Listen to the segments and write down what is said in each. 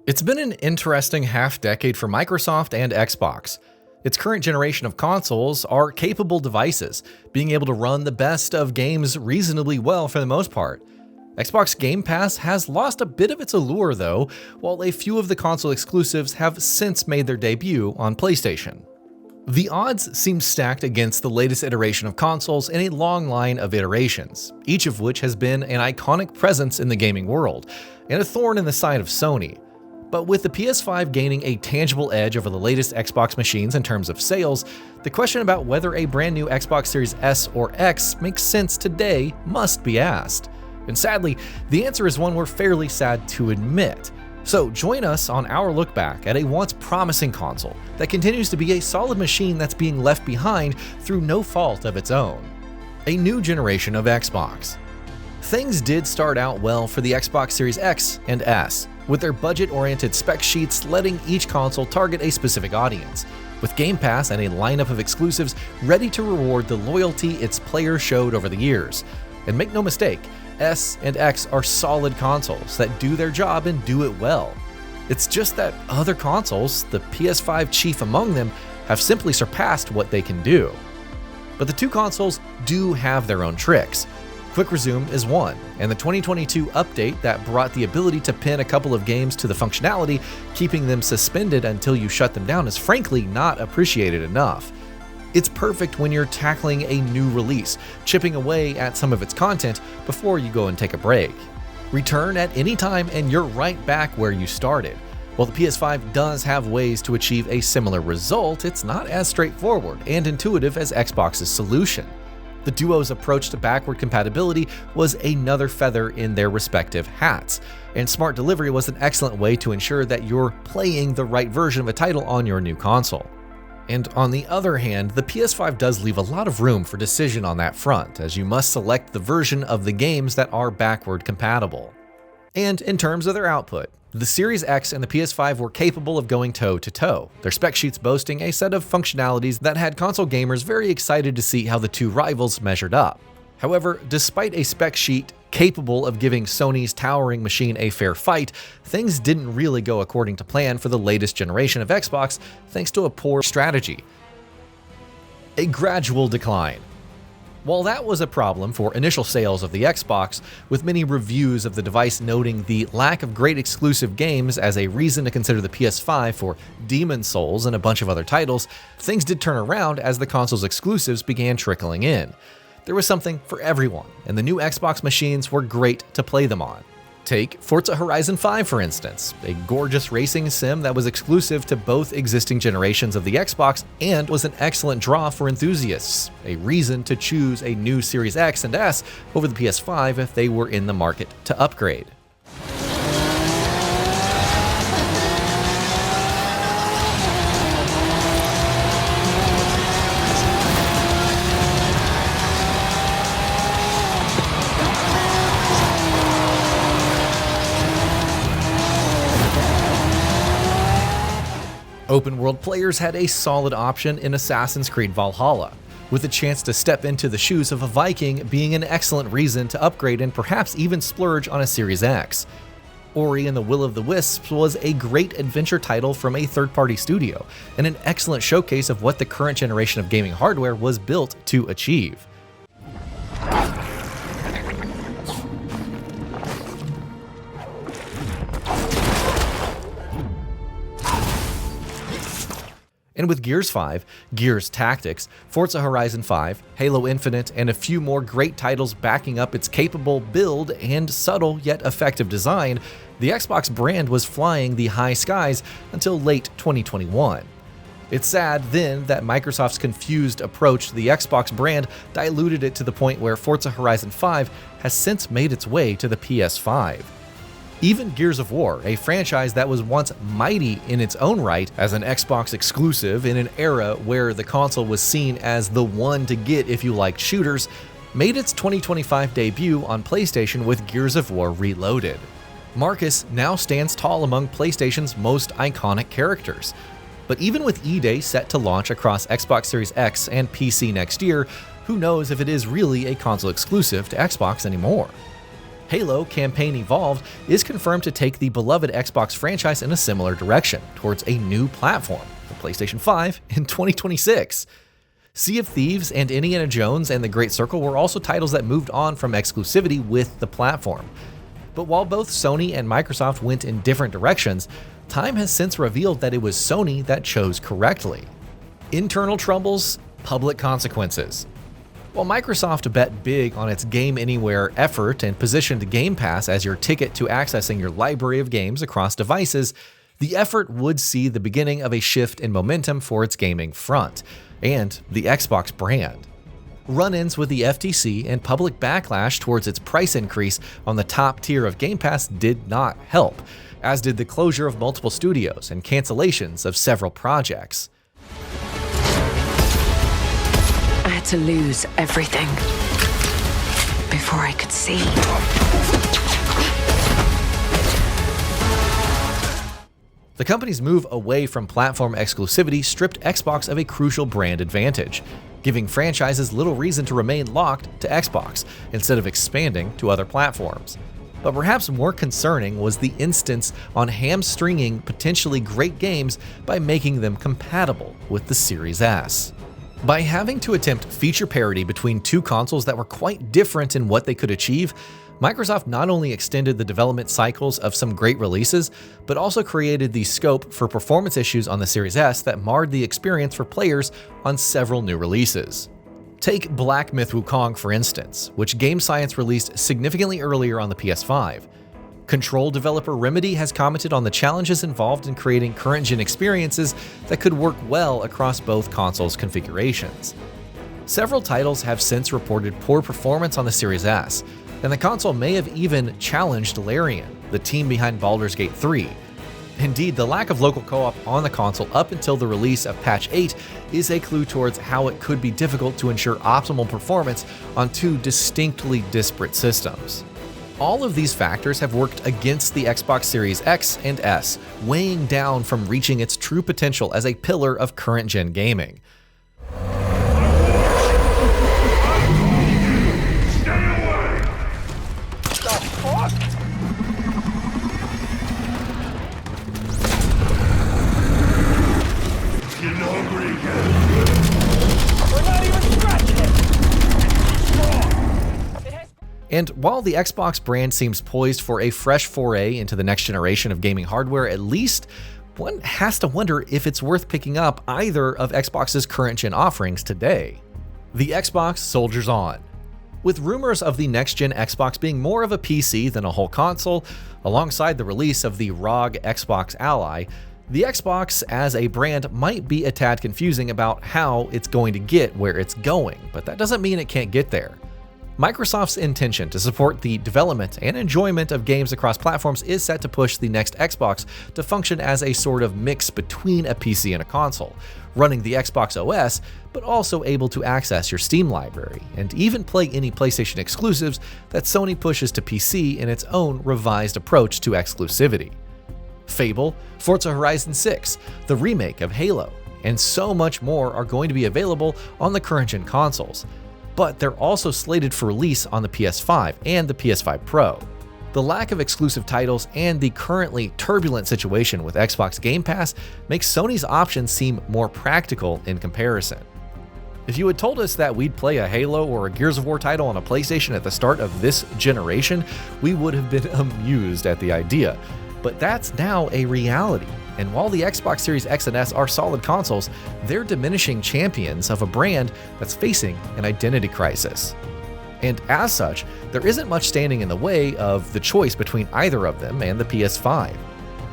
It's been an interesting half-decade for Microsoft and Xbox. Its current generation of consoles are capable devices, being able to run the best of games reasonably well for the most part. Xbox Game Pass has lost a bit of its allure though, while a few of the console exclusives have since made their debut on PlayStation. The odds seem stacked against the latest iteration of consoles in a long line of iterations, each of which has been an iconic presence in the gaming world, and a thorn in the side of Sony. But with the PS5 gaining a tangible edge over the latest Xbox machines in terms of sales, the question about whether a brand new Xbox Series S or X makes sense today must be asked. And sadly, the answer is one we're fairly sad to admit. So join us on our look back at a once promising console that continues to be a solid machine that's being left behind through no fault of its own. A new generation of Xbox. Things did start out well for the Xbox Series X and S, with their budget-oriented spec sheets letting each console target a specific audience, with Game Pass and a lineup of exclusives ready to reward the loyalty its players showed over the years. And make no mistake, S and X are solid consoles that do their job and do it well. It's just that other consoles, the PS5 chief among them, have simply surpassed what they can do. But the two consoles do have their own tricks. Quick Resume is one, and the 2022 update that brought the ability to pin a couple of games to the functionality, keeping them suspended until you shut them down, is frankly not appreciated enough. It's perfect when you're tackling a new release, chipping away at some of its content before you go and take a break. Return at any time and you're right back where you started. While the PS5 does have ways to achieve a similar result, it's not as straightforward and intuitive as Xbox's solution. The duo's approach to backward compatibility was another feather in their respective hats, and Smart Delivery was an excellent way to ensure that you're playing the right version of a title on your new console. And on the other hand, the PS5 does leave a lot of room for decision on that front, as you must select the version of the games that are backward compatible. And in terms of their output, the Series X and the PS5 were capable of going toe-to-toe, their spec sheets boasting a set of functionalities that had console gamers very excited to see how the two rivals measured up. However, despite a spec sheet capable of giving Sony's towering machine a fair fight, things didn't really go according to plan for the latest generation of Xbox thanks to a poor strategy. A gradual decline. While that was a problem for initial sales of the Xbox, with many reviews of the device noting the lack of great exclusive games as a reason to consider the PS5 for Demon's Souls and a bunch of other titles, things did turn around as the console's exclusives began trickling in. There was something for everyone, and the new Xbox machines were great to play them on. Take Forza Horizon 5 for instance, a gorgeous racing sim that was exclusive to both existing generations of the Xbox and was an excellent draw for enthusiasts, a reason to choose a new Series X and S over the PS5 if they were in the market to upgrade. Open-world players had a solid option in Assassin's Creed Valhalla, with a chance to step into the shoes of a Viking being an excellent reason to upgrade and perhaps even splurge on a Series X. Ori and the Will of the Wisps was a great adventure title from a third-party studio, and an excellent showcase of what the current generation of gaming hardware was built to achieve. And with Gears 5, Gears Tactics, Forza Horizon 5, Halo Infinite, and a few more great titles backing up its capable build and subtle yet effective design, the Xbox brand was flying the high skies until late 2021. It's sad then that Microsoft's confused approach to the Xbox brand diluted it to the point where Forza Horizon 5 has since made its way to the PS5. Even Gears of War, a franchise that was once mighty in its own right as an Xbox exclusive in an era where the console was seen as the one to get if you liked shooters, made its 2025 debut on PlayStation with Gears of War Reloaded. Marcus now stands tall among PlayStation's most iconic characters. But even with E-Day set to launch across Xbox Series X and PC next year, who knows if it is really a console exclusive to Xbox anymore? Halo Campaign Evolved is confirmed to take the beloved Xbox franchise in a similar direction, towards a new platform, the PlayStation 5, in 2026. Sea of Thieves and Indiana Jones and The Great Circle were also titles that moved on from exclusivity with the platform. But while both Sony and Microsoft went in different directions, time has since revealed that it was Sony that chose correctly. Internal troubles, public consequences. While Microsoft bet big on its Game Anywhere effort and positioned Game Pass as your ticket to accessing your library of games across devices, the effort would see the beginning of a shift in momentum for its gaming front, and the Xbox brand. Run-ins with the FTC and public backlash towards its price increase on the top tier of Game Pass did not help, as did the closure of multiple studios and cancellations of several projects. I had to lose everything before I could see. The company's move away from platform exclusivity stripped Xbox of a crucial brand advantage, giving franchises little reason to remain locked to Xbox instead of expanding to other platforms. But perhaps more concerning was the instance on hamstringing potentially great games by making them compatible with the Series S. By having to attempt feature parity between two consoles that were quite different in what they could achieve, Microsoft not only extended the development cycles of some great releases, but also created the scope for performance issues on the Series S that marred the experience for players on several new releases. Take Black Myth Wukong for instance, which Game Science released significantly earlier on the PS5. Control developer Remedy has commented on the challenges involved in creating current-gen experiences that could work well across both consoles' configurations. Several titles have since reported poor performance on the Series S, and the console may have even challenged Larian, the team behind Baldur's Gate 3. Indeed, the lack of local co-op on the console up until the release of Patch 8 is a clue towards how it could be difficult to ensure optimal performance on two distinctly disparate systems. All of these factors have worked against the Xbox Series X and S, weighing down from reaching its true potential as a pillar of current-gen gaming. And while the Xbox brand seems poised for a fresh foray into the next generation of gaming hardware, at least one has to wonder if it's worth picking up either of Xbox's current-gen offerings today. The Xbox soldiers on. With rumors of the next-gen Xbox being more of a PC than a whole console, alongside the release of the ROG Xbox Ally, the Xbox as a brand might be a tad confusing about how it's going to get where it's going, but that doesn't mean it can't get there. Microsoft's intention to support the development and enjoyment of games across platforms is set to push the next Xbox to function as a sort of mix between a PC and a console, running the Xbox OS, but also able to access your Steam library, and even play any PlayStation exclusives that Sony pushes to PC in its own revised approach to exclusivity. Fable, Forza Horizon 6, the remake of Halo, and so much more are going to be available on the current-gen consoles, but they're also slated for release on the PS5 and the PS5 Pro. The lack of exclusive titles and the currently turbulent situation with Xbox Game Pass makes Sony's options seem more practical in comparison. If you had told us that we'd play a Halo or a Gears of War title on a PlayStation at the start of this generation, we would have been amused at the idea. But that's now a reality, and while the Xbox Series X and S are solid consoles, they're diminishing champions of a brand that's facing an identity crisis. And as such, there isn't much standing in the way of the choice between either of them and the PS5.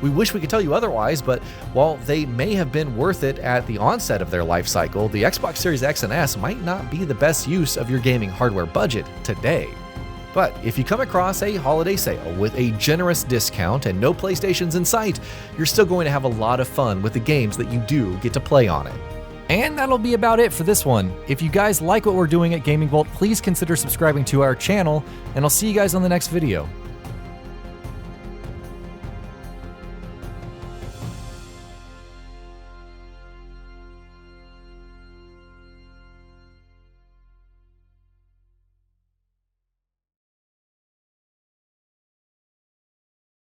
We wish we could tell you otherwise, but while they may have been worth it at the onset of their life cycle, the Xbox Series X and S might not be the best use of your gaming hardware budget today. But if you come across a holiday sale with a generous discount and no PlayStations in sight, you're still going to have a lot of fun with the games that you do get to play on it. And that'll be about it for this one. If you guys like what we're doing at GamingBolt, please consider subscribing to our channel, and I'll see you guys on the next video.